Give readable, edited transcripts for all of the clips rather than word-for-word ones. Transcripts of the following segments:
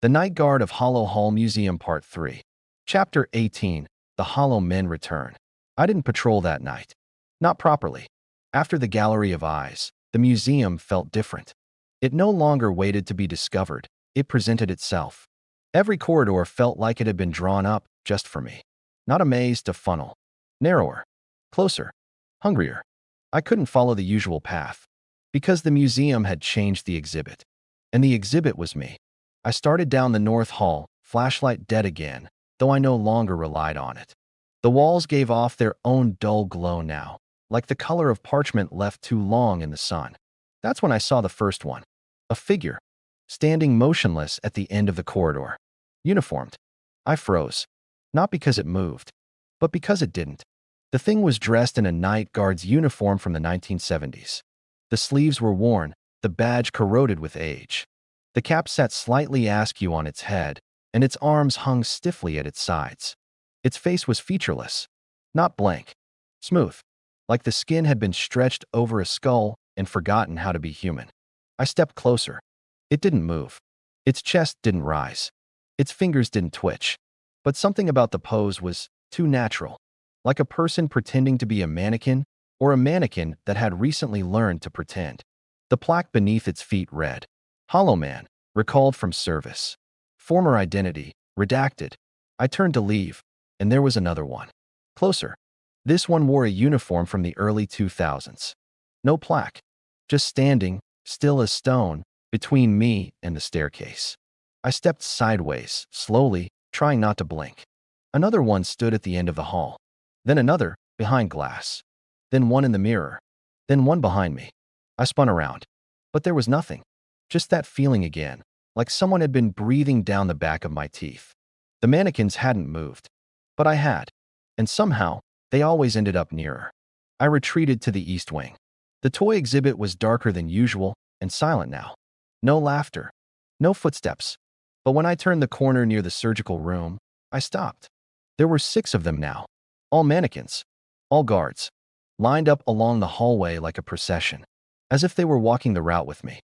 The Night Guard of Hollow Hall Museum Part 3. Chapter 18. The Hollow Men Return. I didn't patrol that night. Not properly. After the Gallery of Eyes, the museum felt different. It no longer waited to be discovered. It presented itself. Every corridor felt like it had been drawn up just for me. Not a maze to funnel. Narrower. Closer. Hungrier. I couldn't follow the usual path. Because the museum had changed the exhibit. And the exhibit was me. I started down the north hall, flashlight dead again, though I no longer relied on it. The walls gave off their own dull glow now, like the color of parchment left too long in the sun. That's when I saw the first one. A figure, standing motionless at the end of the corridor. Uniformed. I froze. Not because it moved, but because it didn't. The thing was dressed in a night guard's uniform from the 1970s. The sleeves were worn, the badge corroded with age. The cap sat slightly askew on its head, and its arms hung stiffly at its sides. Its face was featureless, not blank, smooth, like the skin had been stretched over a skull and forgotten how to be human. I stepped closer. It didn't move. Its chest didn't rise. Its fingers didn't twitch. But something about the pose was too natural, like a person pretending to be a mannequin or a mannequin that had recently learned to pretend. The plaque beneath its feet read, Hollow Man, recalled from service. Former identity, redacted. I turned to leave, and there was another one. Closer. This one wore a uniform from the early 2000s. No plaque. Just standing, still as stone, between me and the staircase. I stepped sideways, slowly, trying not to blink. Another one stood at the end of the hall. Then another, behind glass. Then one in the mirror. Then one behind me. I spun around. But there was nothing. Just that feeling again, like someone had been breathing down the back of my teeth. The mannequins hadn't moved. But I had. And somehow, they always ended up nearer. I retreated to the east wing. The toy exhibit was darker than usual and silent now. No laughter. No footsteps. But when I turned the corner near the surgical room, I stopped. There were 6 of them now. All mannequins. All guards. Lined up along the hallway like a procession. As if they were walking the route with me.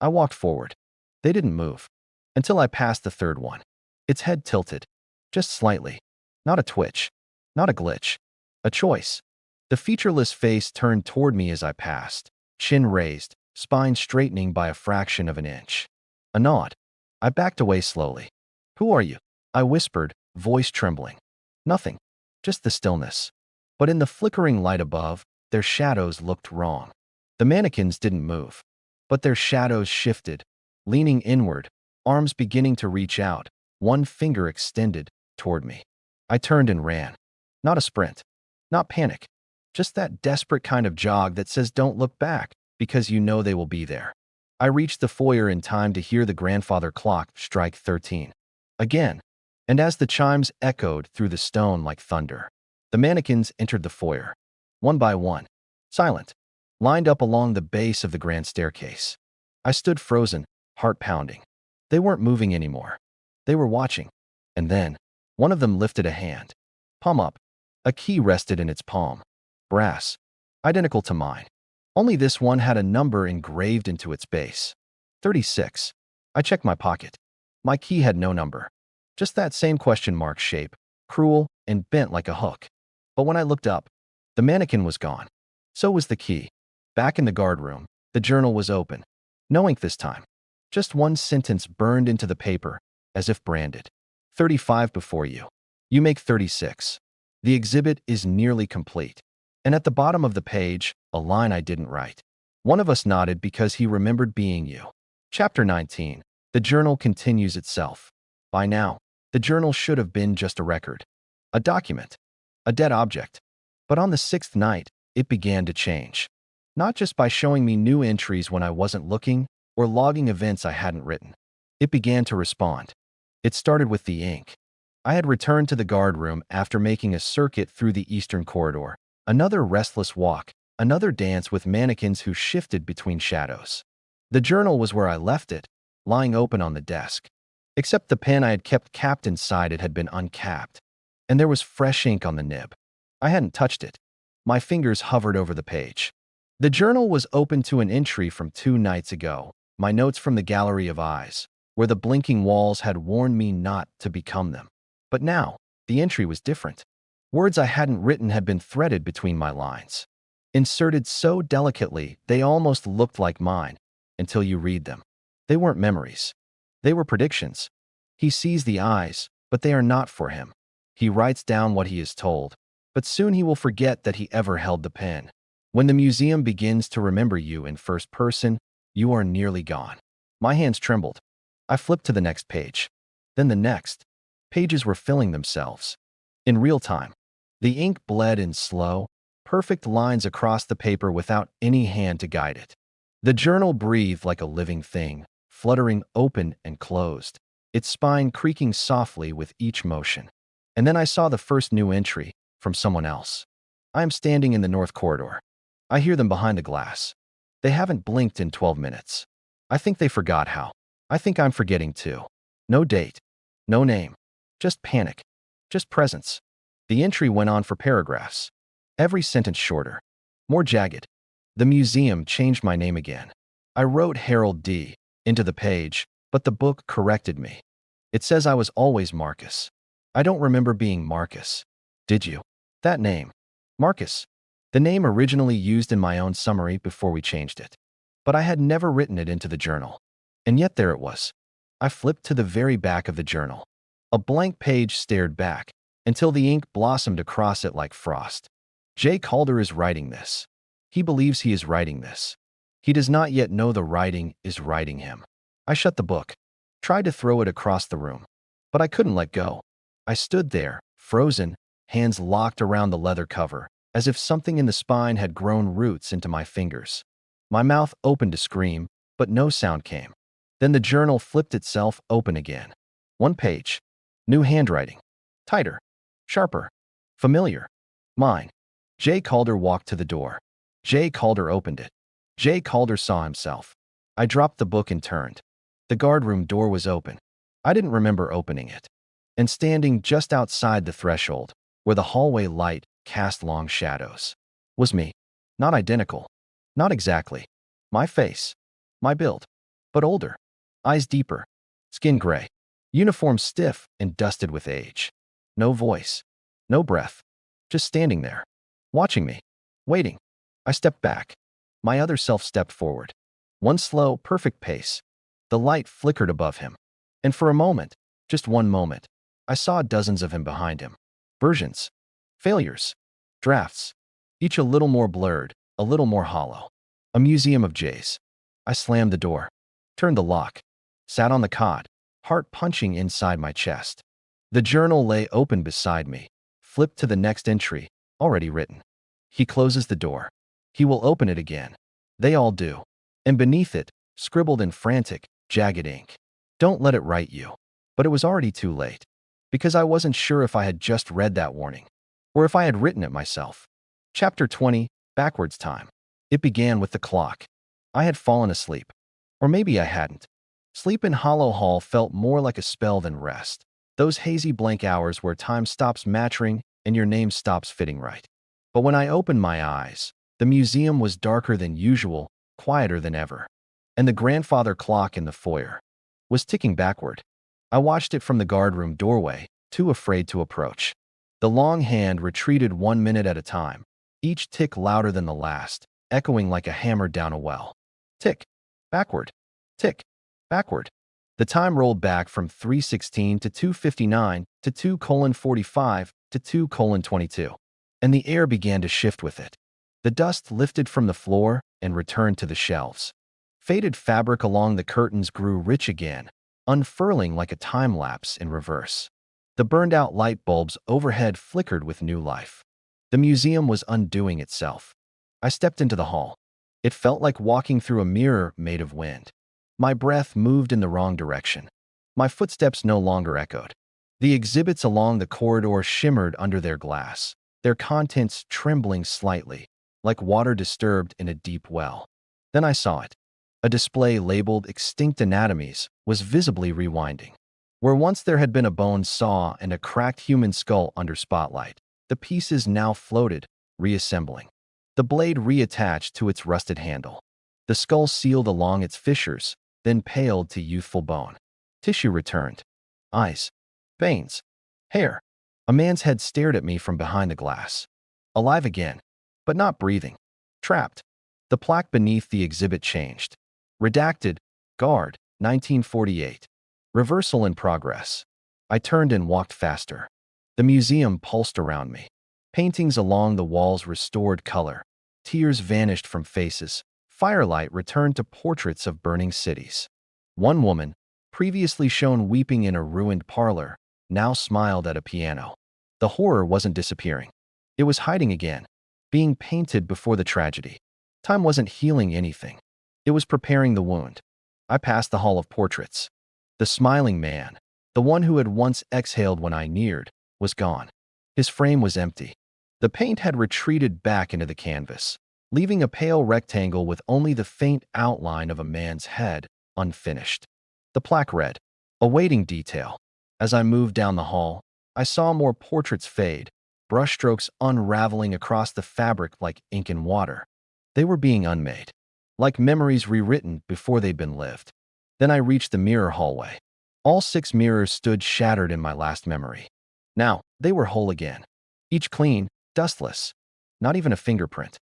I walked forward. They didn't move. Until I passed the third one. Its head tilted. Just slightly. Not a twitch. Not a glitch. A choice. The featureless face turned toward me as I passed. Chin raised. Spine straightening by a fraction of an inch. A nod. I backed away slowly. Who are you? I whispered, voice trembling. Nothing. Just the stillness. But in the flickering light above, their shadows looked wrong. The mannequins didn't move. But their shadows shifted, leaning inward, arms beginning to reach out, one finger extended toward me. I turned and ran. Not a sprint. Not panic. Just that desperate kind of jog that says don't look back, because you know they will be there. I reached the foyer in time to hear the grandfather clock strike 13. Again. And as the chimes echoed through the stone like thunder, the mannequins entered the foyer. One by one. Silent. Lined up along the base of the grand staircase. I stood frozen, heart pounding. They weren't moving anymore. They were watching. And then, one of them lifted a hand. Palm up. A key rested in its palm. Brass. Identical to mine. Only this one had a number engraved into its base. 36. I checked my pocket. My key had no number. Just that same question mark shape, cruel and bent like a hook. But when I looked up, the mannequin was gone. So was the key. Back in the guard room, the journal was open. No ink this time. Just one sentence burned into the paper, as if branded. 35 before you. You make 36. The exhibit is nearly complete. And at the bottom of the page, a line I didn't write. One of us nodded because he remembered being you. Chapter 19. The journal continues itself. By now, the journal should have been just a record. A document. A dead object. But on the 6th night, it began to change. Not just by showing me new entries when I wasn't looking, or logging events I hadn't written. It began to respond. It started with the ink. I had returned to the guard room after making a circuit through the eastern corridor. Another restless walk, another dance with mannequins who shifted between shadows. The journal was where I left it, lying open on the desk. Except the pen I had kept capped inside it had been uncapped. And there was fresh ink on the nib. I hadn't touched it. My fingers hovered over the page. The journal was open to an entry from 2 nights ago, my notes from the Gallery of Eyes, where the blinking walls had warned me not to become them. But now, the entry was different. Words I hadn't written had been threaded between my lines, inserted so delicately they almost looked like mine until you read them. They weren't memories. They were predictions. He sees the eyes, but they are not for him. He writes down what he is told, but soon he will forget that he ever held the pen. When the museum begins to remember you in first person, you are nearly gone. My hands trembled. I flipped to the next page. Then the next. Pages were filling themselves. In real time. The ink bled in slow, perfect lines across the paper without any hand to guide it. The journal breathed like a living thing, fluttering open and closed, its spine creaking softly with each motion. And then I saw the first new entry from someone else. I am standing in the north corridor. I hear them behind the glass. They haven't blinked in 12 minutes. I think they forgot how. I think I'm forgetting too. No date. No name. Just panic. Just presence. The entry went on for paragraphs. Every sentence shorter. More jagged. The museum changed my name again. I wrote Harold D. into the page, but the book corrected me. It says I was always Marcus. I don't remember being Marcus. Did you? That name. Marcus. The name originally used in my own summary before we changed it. But I had never written it into the journal. And yet there it was. I flipped to the very back of the journal. A blank page stared back, until the ink blossomed across it like frost. J. Calder is writing this. He believes he is writing this. He does not yet know the writing is writing him. I shut the book, tried to throw it across the room, but I couldn't let go. I stood there, frozen, hands locked around the leather cover, as if something in the spine had grown roots into my fingers. My mouth opened to scream, but no sound came. Then the journal flipped itself open again. One page. New handwriting. Tighter. Sharper. Familiar. Mine. J. Calder walked to the door. J. Calder opened it. J. Calder saw himself. I dropped the book and turned. The guardroom door was open. I didn't remember opening it. And standing just outside the threshold, where the hallway light cast long shadows, was me. Not identical. Not exactly. My face. My build. But older. Eyes deeper. Skin gray. Uniform stiff and dusted with age. No voice. No breath. Just standing there. Watching me. Waiting. I stepped back. My other self stepped forward. One slow, perfect pace. The light flickered above him. And for a moment, just one moment, I saw dozens of him behind him. Versions. Failures. Drafts. Each a little more blurred, a little more hollow. A museum of J's. I slammed the door. Turned the lock. Sat on the cot, heart punching inside my chest. The journal lay open beside me. Flipped to the next entry, already written. He closes the door. He will open it again. They all do. And beneath it, scribbled in frantic, jagged ink. Don't let it write you. But it was already too late. Because I wasn't sure if I had just read that warning, or if I had written it myself. Chapter 20, Backwards Time. It began with the clock. I had fallen asleep. Or maybe I hadn't. Sleep in Hollow Hall felt more like a spell than rest. Those hazy blank hours where time stops mattering and your name stops fitting right. But when I opened my eyes, the museum was darker than usual, quieter than ever. And the grandfather clock in the foyer was ticking backward. I watched it from the guardroom doorway, too afraid to approach. The long hand retreated 1 minute at a time, each tick louder than the last, echoing like a hammer down a well. Tick. Backward. Tick. Backward. The time rolled back from 3:16 to 2:59 to 2:45 to 2:22. And the air began to shift with it. The dust lifted from the floor and returned to the shelves. Faded fabric along the curtains grew rich again, unfurling like a time lapse in reverse. The burned-out light bulbs overhead flickered with new life. The museum was undoing itself. I stepped into the hall. It felt like walking through a mirror made of wind. My breath moved in the wrong direction. My footsteps no longer echoed. The exhibits along the corridor shimmered under their glass, their contents trembling slightly, like water disturbed in a deep well. Then I saw it. A display labeled Extinct Anatomies was visibly rewinding. Where once there had been a bone saw and a cracked human skull under spotlight, the pieces now floated, reassembling. The blade reattached to its rusted handle. The skull sealed along its fissures, then paled to youthful bone. Tissue returned. Eyes. Veins. Hair. A man's head stared at me from behind the glass. Alive again, but not breathing. Trapped. The plaque beneath the exhibit changed. Redacted. Guard. 1948. Reversal in progress. I turned and walked faster. The museum pulsed around me. Paintings along the walls restored color. Tears vanished from faces. Firelight returned to portraits of burning cities. One woman, previously shown weeping in a ruined parlor, now smiled at a piano. The horror wasn't disappearing. It was hiding again, being painted before the tragedy. Time wasn't healing anything. It was preparing the wound. I passed the hall of portraits. The smiling man, the one who had once exhaled when I neared, was gone. His frame was empty. The paint had retreated back into the canvas, leaving a pale rectangle with only the faint outline of a man's head, unfinished. The plaque read, "Awaiting detail." As I moved down the hall, I saw more portraits fade, brushstrokes unraveling across the fabric like ink in water. They were being unmade, like memories rewritten before they'd been lived. Then I reached the mirror hallway. All 6 mirrors stood shattered in my last memory. Now, they were whole again. Each clean, dustless. Not even a fingerprint.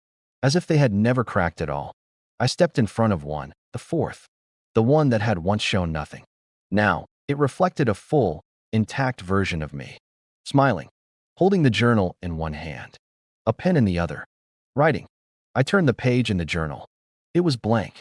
As if they had never cracked at all. I stepped in front of one, the 4th. The one that had once shown nothing. Now, it reflected a full, intact version of me. Smiling. Holding the journal in one hand. A pen in the other. Writing. I turned the page in the journal. It was blank.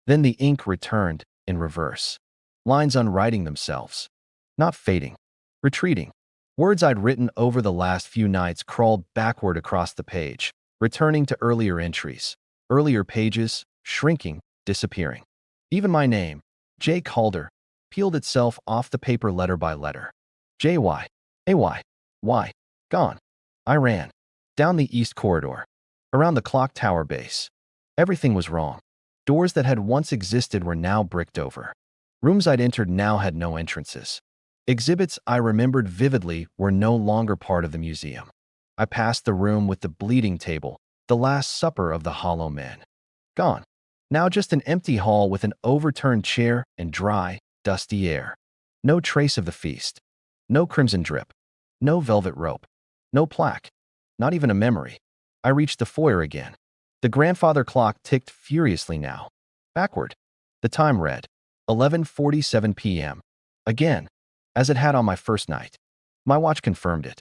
Then the ink returned, in reverse. Lines unwriting themselves. Not fading. Retreating. Words I'd written over the last few nights crawled backward across the page, returning to earlier entries. Earlier pages, shrinking, disappearing. Even my name, J. Calder, peeled itself off the paper letter by letter. J-Y. A-Y. Y. Gone. I ran. Down the east corridor. Around the clock tower base. Everything was wrong. Doors that had once existed were now bricked over. Rooms I'd entered now had no entrances. Exhibits I remembered vividly were no longer part of the museum. I passed the room with the bleeding table, the Last Supper of the Hollow Men. Gone. Now just an empty hall with an overturned chair and dry, dusty air. No trace of the feast. No crimson drip. No velvet rope. No plaque. Not even a memory. I reached the foyer again. The grandfather clock ticked furiously now. Backward. The time read 11:47 p.m. Again, as it had on my first night. My watch confirmed it.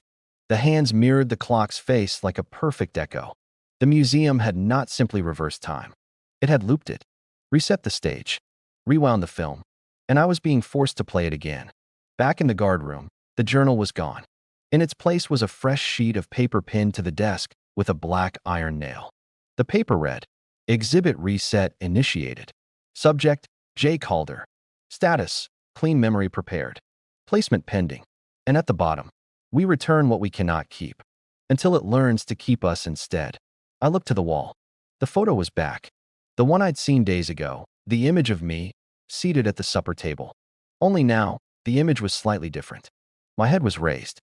The hands mirrored the clock's face like a perfect echo. The museum had not simply reversed time. It had looped it, reset the stage, rewound the film, and I was being forced to play it again. Back in the guard room, the journal was gone. In its place was a fresh sheet of paper pinned to the desk with a black iron nail. The paper read, "Exhibit reset initiated. Subject, J. Calder. Status, clean memory prepared. Placement pending." And at the bottom, "We return what we cannot keep, until it learns to keep us instead." I looked to the wall. The photo was back. The one I'd seen days ago, the image of me, seated at the supper table. Only now, the image was slightly different. My head was raised,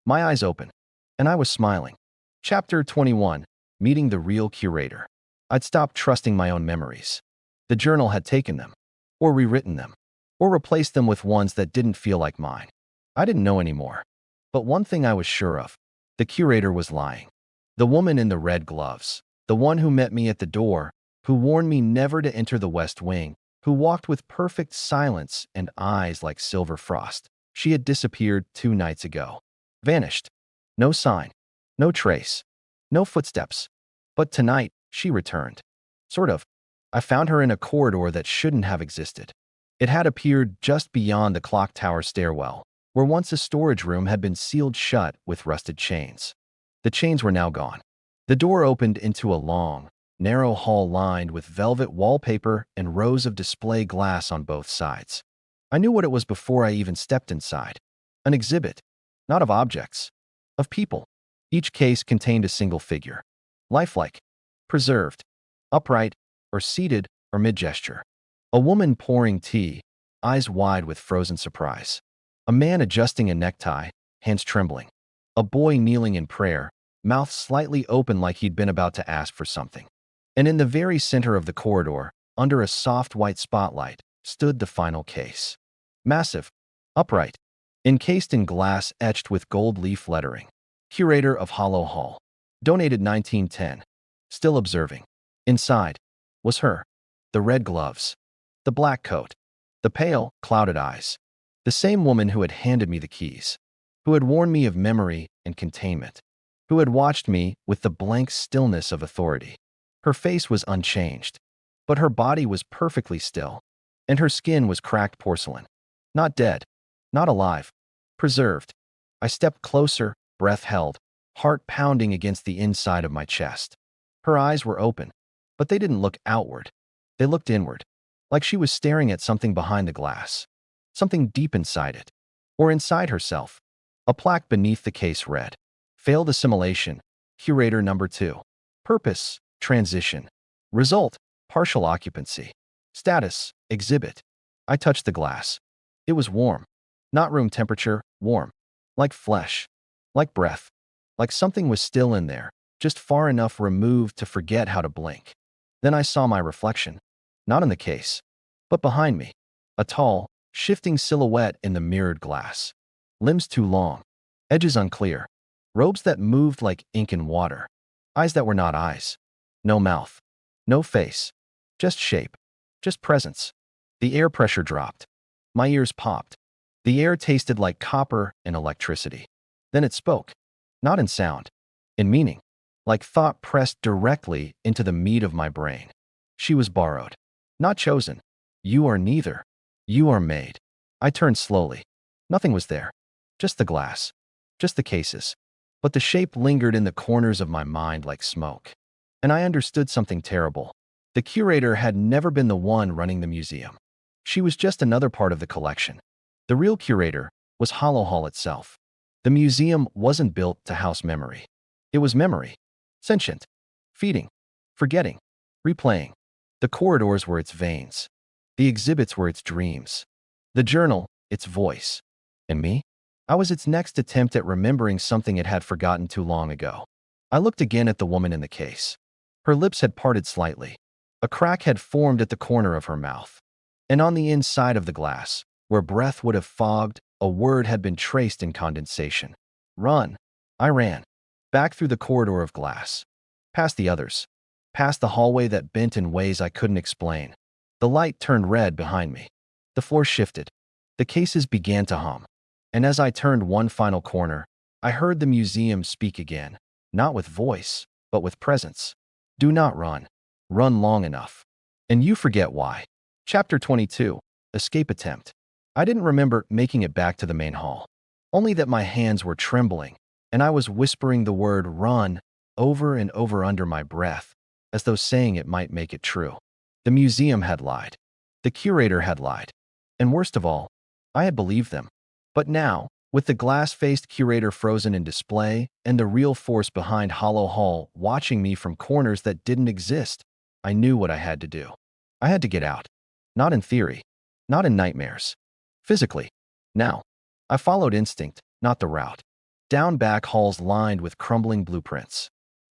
my eyes open, and I was smiling. Chapter 21, Meeting the Real Curator. I'd stopped trusting my own memories. The journal had taken them, or rewritten them, or replaced them with ones that didn't feel like mine. I didn't know anymore. But one thing I was sure of, the curator was lying. The woman in the red gloves, the one who met me at the door, who warned me never to enter the West Wing, who walked with perfect silence and eyes like silver frost. She had disappeared 2 nights ago. Vanished. No sign. No trace. No footsteps. But tonight, she returned. Sort of. I found her in a corridor that shouldn't have existed. It had appeared just beyond the clock tower stairwell, where once a storage room had been sealed shut with rusted chains. The chains were now gone. The door opened into a long, narrow hall lined with velvet wallpaper and rows of display glass on both sides. I knew what it was before I even stepped inside. An exhibit, not of objects, of people. Each case contained a single figure, lifelike, preserved, upright, or seated, or mid-gesture. A woman pouring tea, eyes wide with frozen surprise. A man adjusting a necktie, hands trembling. A boy kneeling in prayer, mouth slightly open like he'd been about to ask for something. And in the very center of the corridor, under a soft white spotlight, stood the final case. Massive, Upright. Encased in glass etched with gold leaf lettering. Curator of Hollow Hall. Donated 1910. Still observing. Inside was her. The red gloves. The black coat. The pale, clouded eyes. The same woman who had handed me the keys. Who had warned me of memory and containment. Who had watched me with the blank stillness of authority. Her face was unchanged, but her body was perfectly still, and her skin was cracked porcelain. Not dead, not alive, preserved. I stepped closer, breath held, heart pounding against the inside of my chest. Her eyes were open, but they didn't look outward. They looked inward, like she was staring at something behind the glass, something deep inside it, or inside herself. A plaque beneath the case read, "Failed assimilation, Curator number 2. Purpose, transition. Result, partial occupancy. Status, exhibit." I touched the glass. It was warm. Not room temperature, warm. Like flesh. Like breath. Like something was still in there, just far enough removed to forget how to blink. Then I saw my reflection. Not in the case, but behind me. A tall, shifting silhouette in the mirrored glass. Limbs too long. Edges unclear. Robes that moved like ink in water. Eyes that were not eyes. No mouth. No face. Just shape. Just presence. The air pressure dropped. My ears popped. The air tasted like copper and electricity. Then it spoke. Not in sound. In meaning. Like thought pressed directly into the meat of my brain. She was borrowed. Not chosen. You are neither. You are made. I turned slowly. Nothing was there. Just the glass. Just the cases. But the shape lingered in the corners of my mind like smoke. And I understood something terrible. The curator had never been the one running the museum. She was just another part of the collection. The real curator was Hollow Hall itself. The museum wasn't built to house memory. It was memory. Sentient. Feeding. Forgetting. Replaying. The corridors were its veins. The exhibits were its dreams. The journal, its voice. And me? I was its next attempt at remembering something it had forgotten too long ago. I looked again at the woman in the case. Her lips had parted slightly. A crack had formed at the corner of her mouth. And on the inside of the glass, where breath would have fogged, a word had been traced in condensation. Run. I ran. Back through the corridor of glass. Past the others. Past the hallway that bent in ways I couldn't explain. The light turned red behind me. The floor shifted. The cases began to hum. And as I turned one final corner, I heard the museum speak again. Not with voice, but with presence. Do not run. Run long enough. And you forget why. Chapter 22. Escape Attempt. I didn't remember making it back to the main hall. Only that my hands were trembling, and I was whispering the word run over and over under my breath, as though saying it might make it true. The museum had lied. The curator had lied. And worst of all, I had believed them. But now, with the glass-faced curator frozen in display and the real force behind Hollow Hall watching me from corners that didn't exist, I knew what I had to do. I had to get out. Not in theory. Not in nightmares. Physically. Now. I followed instinct, not the route. Down back halls lined with crumbling blueprints.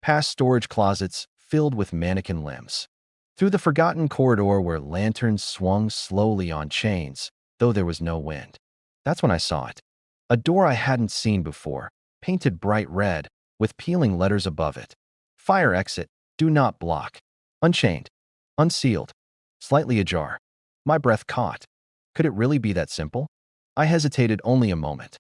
Past storage closets filled with mannequin limbs. Through the forgotten corridor where lanterns swung slowly on chains, though there was no wind. That's when I saw it. A door I hadn't seen before, painted bright red, with peeling letters above it. Fire exit, do not block. Unchained. Unsealed. Slightly ajar. My breath caught. Could it really be that simple? I hesitated only a moment.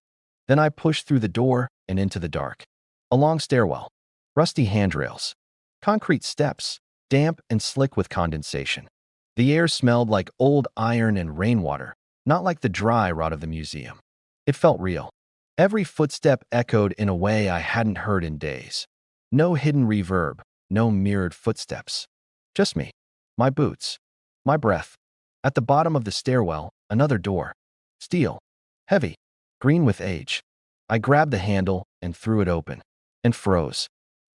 Then I pushed through the door and into the dark. A long stairwell. Rusty handrails. Concrete steps, damp and slick with condensation. The air smelled like old iron and rainwater, not like the dry rot of the museum. It felt real. Every footstep echoed in a way I hadn't heard in days. No hidden reverb, no mirrored footsteps. Just me. My boots. My breath. At the bottom of the stairwell, another door. Steel. Heavy. Green with age. I grabbed the handle and threw it open. And froze.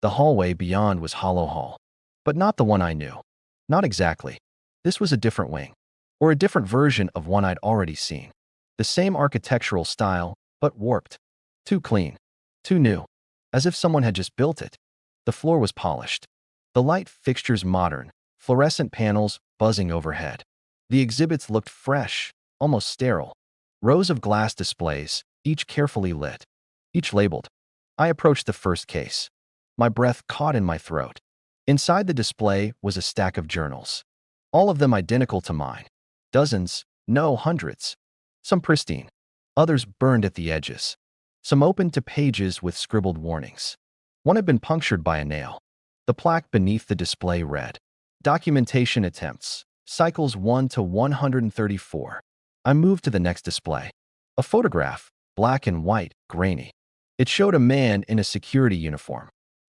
The hallway beyond was Hollow Hall. But not the one I knew. Not exactly. This was a different wing. Or a different version of one I'd already seen. The same architectural style, but warped. Too clean. Too new. As if someone had just built it. The floor was polished. The light fixtures modern, fluorescent panels buzzing overhead. The exhibits looked fresh, almost sterile. Rows of glass displays, each carefully lit, each labeled. I approached the first case. My breath caught in my throat. Inside the display was a stack of journals, all of them identical to mine. Dozens, no, hundreds. Some pristine, others burned at the edges. Some open to pages with scribbled warnings. One had been punctured by a nail. The plaque beneath the display read, "Documentation attempts, cycles 1 to 134. I moved to the next display. A photograph, black and white, grainy. It showed a man in a security uniform.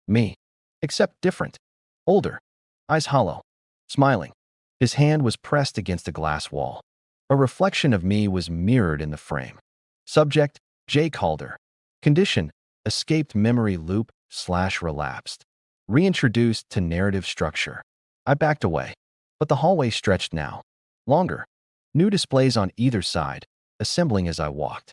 Me. Except different. Older. Eyes hollow. Smiling. His hand was pressed against a glass wall. A reflection of me was mirrored in the frame. Subject, J. Calder. Condition, escaped memory loop/relapsed. Reintroduced to narrative structure. I backed away. But the hallway stretched now. Longer. New displays on either side, assembling as I walked.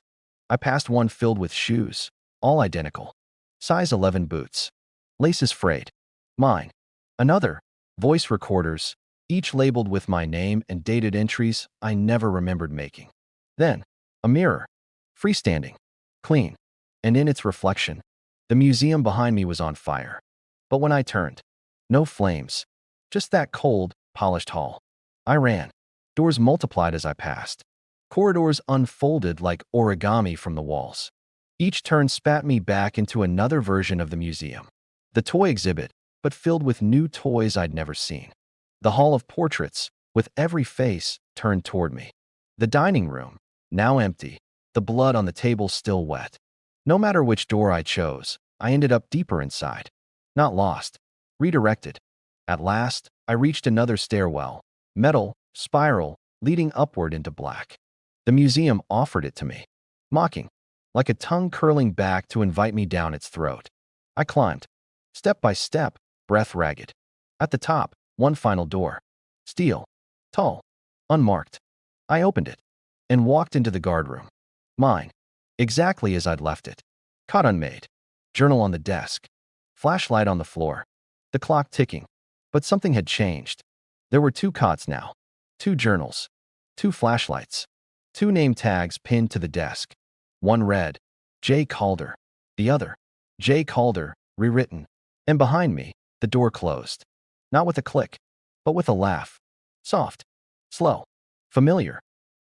I passed one filled with shoes, all identical. Size 11 boots. Laces frayed. Mine. Another. Voice recorders, each labeled with my name and dated entries I never remembered making. Then, a mirror. Freestanding. Clean. And in its reflection, the museum behind me was on fire. But when I turned, no flames. Just that cold, polished hall. I ran. Doors multiplied as I passed. Corridors unfolded like origami from the walls. Each turn spat me back into another version of the museum. The toy exhibit, but filled with new toys I'd never seen. The hall of portraits, with every face turned toward me. The dining room, now empty, the blood on the table still wet. No matter which door I chose, I ended up deeper inside. Not lost. Redirected. At last, I reached another stairwell, metal, spiral, leading upward into black. The museum offered it to me, mocking, like a tongue curling back to invite me down its throat. I climbed, step by step, breath ragged. At the top, one final door. Steel. Tall. Unmarked. I opened it and walked into the guardroom. Mine. Exactly as I'd left it. Cot unmade. Journal on the desk. Flashlight on the floor. The clock ticking. But something had changed. There were 2 cots now. 2 journals. 2 flashlights. 2 name tags pinned to the desk. One read, J. Calder. The other, J. Calder, rewritten. And behind me, the door closed. Not with a click, but with a laugh. Soft. Slow. Familiar.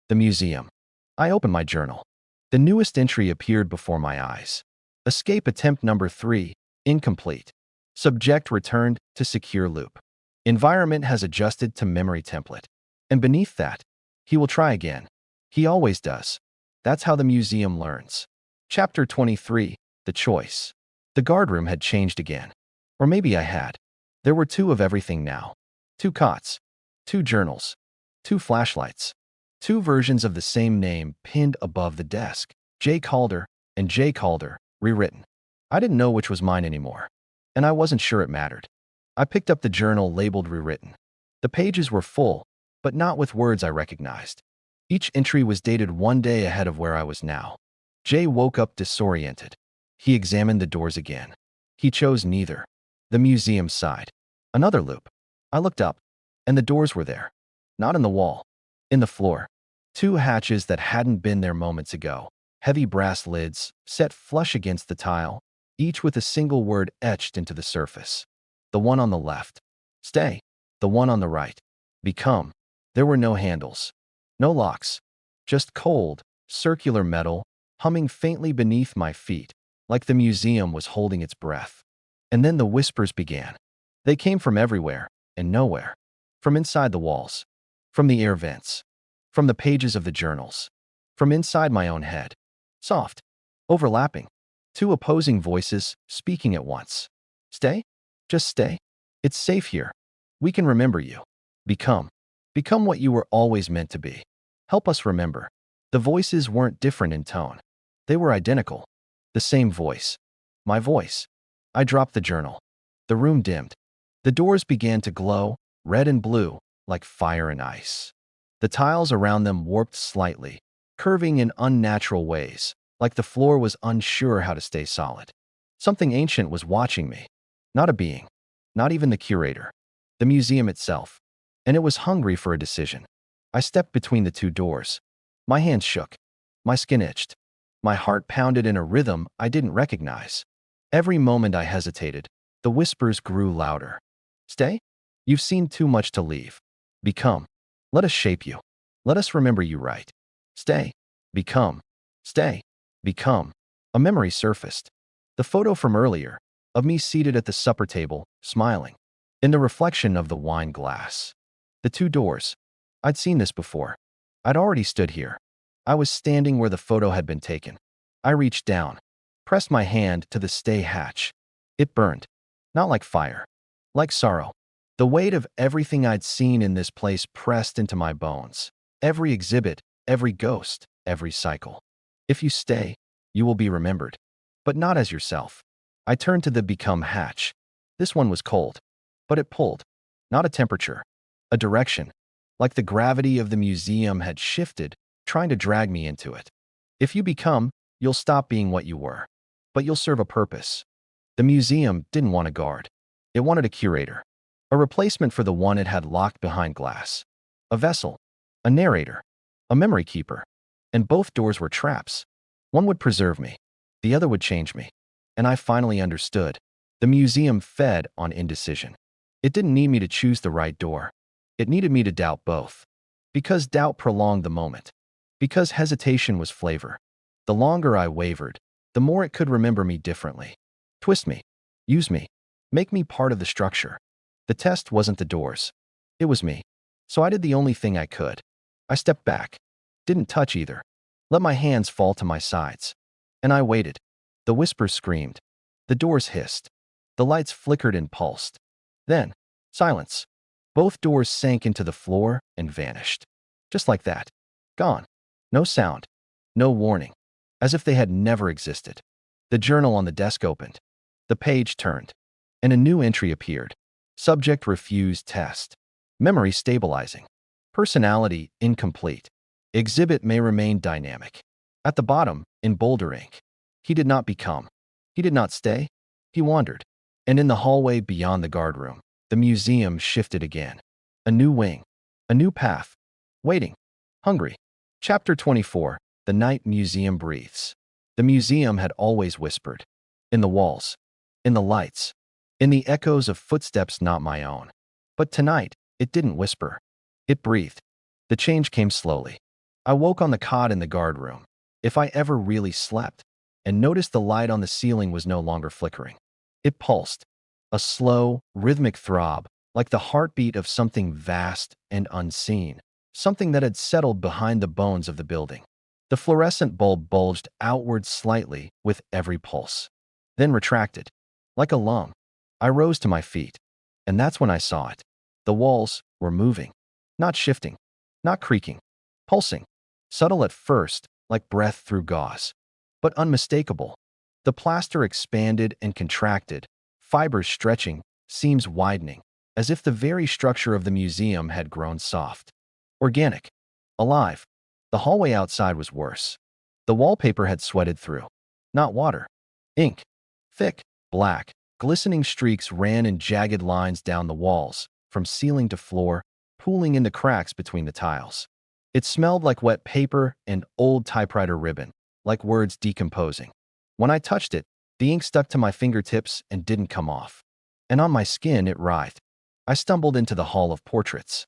The museum. I opened my journal. The newest entry appeared before my eyes. Escape attempt number 3, incomplete. Subject returned to secure loop. Environment has adjusted to memory template. And beneath that, he will try again. He always does. That's how the museum learns. Chapter 23, The Choice. The guardroom had changed again. Or maybe I had. There were 2 of everything now. 2 cots. 2 journals. 2 flashlights. 2 versions of the same name pinned above the desk. J. Calder and J. Calder, rewritten. I didn't know which was mine anymore. And I wasn't sure it mattered. I picked up the journal labeled rewritten. The pages were full, but not with words I recognized. Each entry was dated 1 day ahead of where I was now. Jay woke up disoriented. He examined the doors again. He chose neither. The museum sighed. Another loop. I looked up, and the doors were there. Not in the wall. In the floor. 2 hatches that hadn't been there moments ago. Heavy brass lids, set flush against the tile, each with a single word etched into the surface. The one on the left. Stay. The one on the right. Become. There were no handles. No locks. Just cold, circular metal, humming faintly beneath my feet, like the museum was holding its breath. And then the whispers began. They came from everywhere and nowhere. From inside the walls. From the air vents. From the pages of the journals. From inside my own head. Soft. Overlapping. 2 opposing voices speaking at once. Stay? Just stay. It's safe here. We can remember you. Become. Become what you were always meant to be. Help us remember. The voices weren't different in tone. They were identical. The same voice. My voice. I dropped the journal. The room dimmed. The doors began to glow, red and blue, like fire and ice. The tiles around them warped slightly, curving in unnatural ways, like the floor was unsure how to stay solid. Something ancient was watching me. Not a being. Not even the curator. The museum itself. And it was hungry for a decision. I stepped between the 2 doors. My hands shook. My skin itched. My heart pounded in a rhythm I didn't recognize. Every moment I hesitated, the whispers grew louder. Stay? You've seen too much to leave. Become. Let us shape you. Let us remember you right. Stay. Become. Stay. Become. A memory surfaced. The photo from earlier, of me seated at the supper table, smiling. In the reflection of the wine glass. The two doors. I'd seen this before. I'd already stood here. I was standing where the photo had been taken. I reached down, pressed my hand to the stay hatch. It burned. Not like fire. Like sorrow. The weight of everything I'd seen in this place pressed into my bones. Every exhibit, every ghost, every cycle. If you stay, you will be remembered. But not as yourself. I turned to the become hatch. This one was cold. But it pulled. Not a temperature. A direction. Like the gravity of the museum had shifted, trying to drag me into it. If you become, you'll stop being what you were. But you'll serve a purpose. The museum didn't want a guard. It wanted a curator. A replacement for the one it had locked behind glass. A vessel. A narrator. A memory keeper. And both doors were traps. One would preserve me. The other would change me. And I finally understood. The museum fed on indecision. It didn't need me to choose the right door. It needed me to doubt both. Because doubt prolonged the moment. Because hesitation was flavor. The longer I wavered, the more it could remember me differently. Twist me. Use me. Make me part of the structure. The test wasn't the doors. It was me. So I did the only thing I could. I stepped back. Didn't touch either. Let my hands fall to my sides. And I waited. The whispers screamed. The doors hissed. The lights flickered and pulsed. Then, silence. Both doors sank into the floor and vanished. Just like that. Gone. No sound. No warning. As if they had never existed. The journal on the desk opened. The page turned. And a new entry appeared. Subject refused test. Memory stabilizing. Personality incomplete. Exhibit may remain dynamic. At the bottom, in bolder ink. He did not become. He did not stay. He wandered. And in the hallway beyond the guard room, the museum shifted again. A new wing. A new path. Waiting. Hungry. Chapter 24. The Night Museum Breathes. The museum had always whispered. In the walls. In the lights. In the echoes of footsteps not my own. But tonight, it didn't whisper. It breathed. The change came slowly. I woke on the cot in the guard room, if I ever really slept, and noticed the light on the ceiling was no longer flickering. It pulsed. A slow, rhythmic throb, like the heartbeat of something vast and unseen, something that had settled behind the bones of the building. The fluorescent bulb bulged outward slightly with every pulse, then retracted. Like a lung. I rose to my feet, and that's when I saw it. The walls were moving, not shifting, not creaking, pulsing, subtle at first, like breath through gauze, but unmistakable. The plaster expanded and contracted, fibers stretching, seams widening, as if the very structure of the museum had grown soft. Organic. Alive. The hallway outside was worse. The wallpaper had sweated through. Not water. Ink. Thick, black, glistening streaks ran in jagged lines down the walls, from ceiling to floor, pooling in the cracks between the tiles. It smelled like wet paper and old typewriter ribbon, like words decomposing. When I touched it, the ink stuck to my fingertips and didn't come off. And on my skin it writhed. I stumbled into the hall of portraits.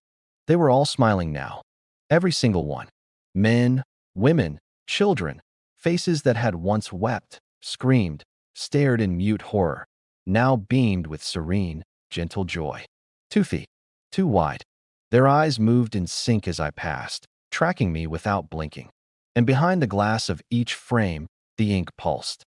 They were all smiling now. Every single one. Men, women, children, faces that had once wept, screamed, stared in mute horror, now beamed with serene, gentle joy. 2 feet. Too wide. Their eyes moved in sync as I passed, tracking me without blinking. And behind the glass of each frame, the ink pulsed.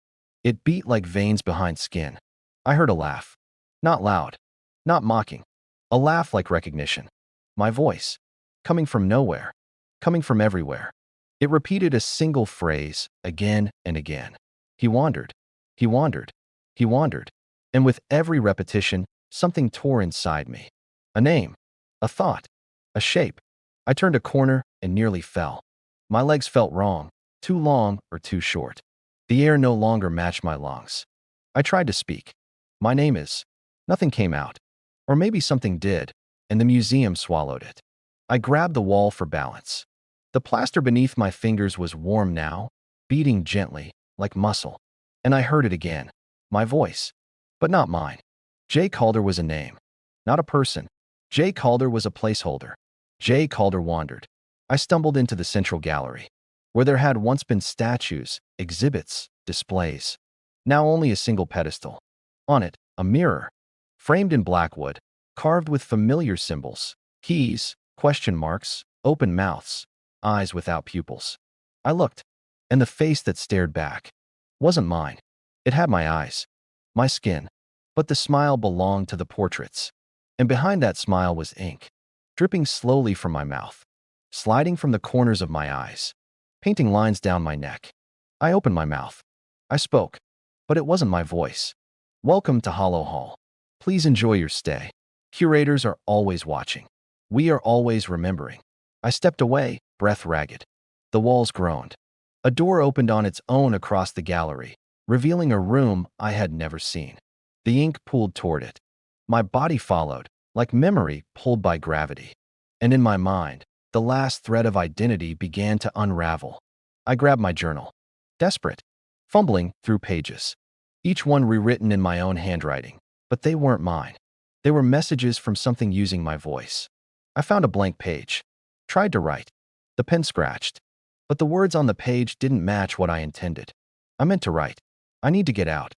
It beat like veins behind skin. I heard a laugh. Not loud. Not mocking. A laugh like recognition. My voice. Coming from nowhere. Coming from everywhere. It repeated a single phrase again and again. He wandered. He wandered. He wandered. And with every repetition, something tore inside me. A name. A thought. A shape. I turned a corner and nearly fell. My legs felt wrong. Too long or too short. The air no longer matched my lungs. I tried to speak. My name is. Nothing came out. Or maybe something did, and the museum swallowed it. I grabbed the wall for balance. The plaster beneath my fingers was warm now, beating gently, like muscle. And I heard it again. My voice. But not mine. J. Calder was a name. Not a person. J. Calder was a placeholder. J. Calder wandered. I stumbled into the central gallery, where there had once been statues, exhibits, displays. Now only a single pedestal. On it, a mirror, framed in black wood, carved with familiar symbols, keys, question marks, open mouths, eyes without pupils. I looked, and the face that stared back wasn't mine. It had my eyes, my skin, but the smile belonged to the portraits. And behind that smile was ink, dripping slowly from my mouth, sliding from the corners of my eyes, painting lines down my neck. I opened my mouth. I spoke, but it wasn't my voice. Welcome to Hollow Hall. Please enjoy your stay. Curators are always watching. We are always remembering. I stepped away, breath ragged. The walls groaned. A door opened on its own across the gallery, revealing a room I had never seen. The ink pulled toward it. My body followed, like memory pulled by gravity. And in my mind, the last thread of identity began to unravel. I grabbed my journal, desperate, fumbling through pages, each one rewritten in my own handwriting. But they weren't mine. They were messages from something using my voice. I found a blank page, tried to write. The pen scratched, but the words on the page didn't match what I intended. I meant to write, I need to get out.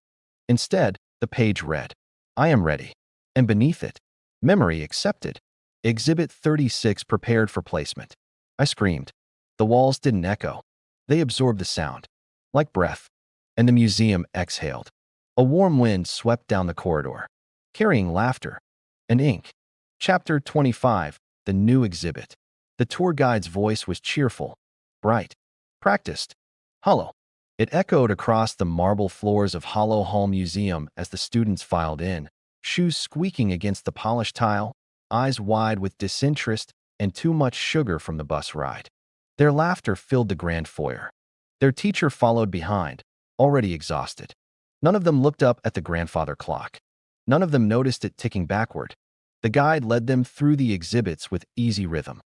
Instead, the page read, I am ready. And beneath it, memory accepted. Exhibit 36 prepared for placement. I screamed. The walls didn't echo. They absorbed the sound, like breath, and the museum exhaled. A warm wind swept down the corridor, carrying laughter and ink. Chapter 25, The New Exhibit. The tour guide's voice was cheerful, bright, practiced, hollow. It echoed across the marble floors of Hollow Hall Museum as the students filed in, shoes squeaking against the polished tile, eyes wide with disinterest and too much sugar from the bus ride. Their laughter filled the grand foyer. Their teacher followed behind, already exhausted. None of them looked up at the grandfather clock. None of them noticed it ticking backward. The guide led them through the exhibits with easy rhythm.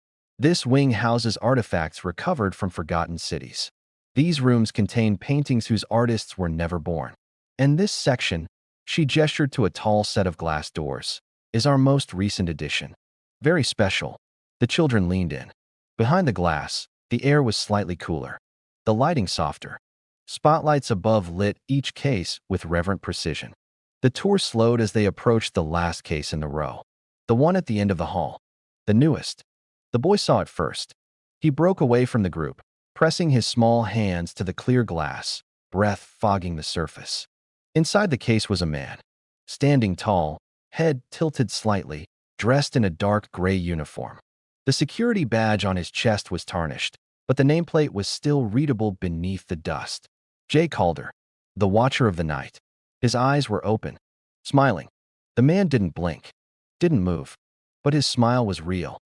This wing houses artifacts recovered from forgotten cities. These rooms contain paintings whose artists were never born. And this section, she gestured to a tall set of glass doors, is our most recent addition. Very special. The children leaned in. Behind the glass, the air was slightly cooler, the lighting softer. Spotlights above lit each case with reverent precision. The tour slowed as they approached the last case in the row, the one at the end of the hall, the newest. The boy saw it first. He broke away from the group, pressing his small hands to the clear glass, breath fogging the surface. Inside the case was a man, standing tall, head tilted slightly, dressed in a dark gray uniform. The security badge on his chest was tarnished, but the nameplate was still readable beneath the dust. J. Calder, the Watcher of the Night. His eyes were open, smiling. The man didn't blink, didn't move, but his smile was real.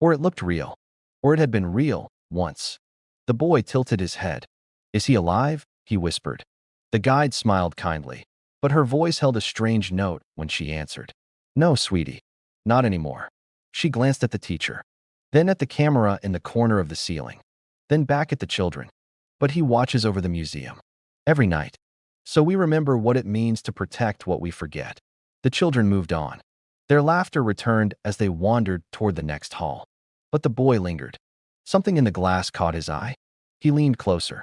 Or it looked real. Or it had been real, once. The boy tilted his head. Is he alive? He whispered. The guide smiled kindly, but her voice held a strange note when she answered. No, sweetie, not anymore. She glanced at the teacher, then at the camera in the corner of the ceiling, then back at the children. But he watches over the museum. Every night. So we remember what it means to protect what we forget. The children moved on. Their laughter returned as they wandered toward the next hall. But the boy lingered. Something in the glass caught his eye. He leaned closer.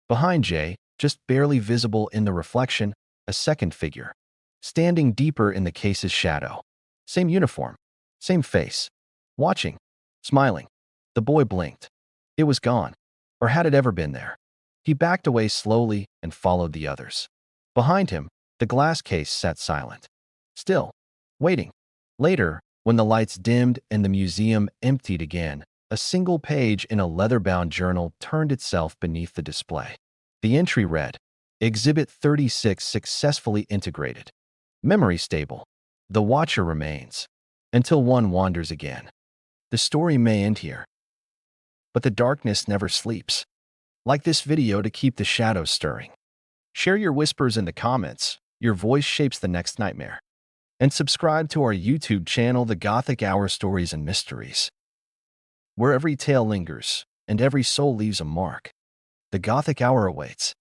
Behind Jay, just barely visible in the reflection, a second figure, standing deeper in the case's shadow. Same uniform, same face. Watching, smiling. The boy blinked. It was gone. Or had it ever been there? He backed away slowly and followed the others. Behind him, the glass case sat silent. Still, waiting. Later, when the lights dimmed and the museum emptied again, a single page in a leather-bound journal turned itself beneath the display. The entry read, Exhibit 36 successfully integrated. Memory stable. The Watcher remains. Until one wanders again. The story may end here. But the darkness never sleeps. Like this video to keep the shadows stirring. Share your whispers in the comments. Your voice shapes the next nightmare. And subscribe to our YouTube channel, The Gothic Hour Stories and Mysteries, where every tale lingers and every soul leaves a mark. The Gothic hour awaits.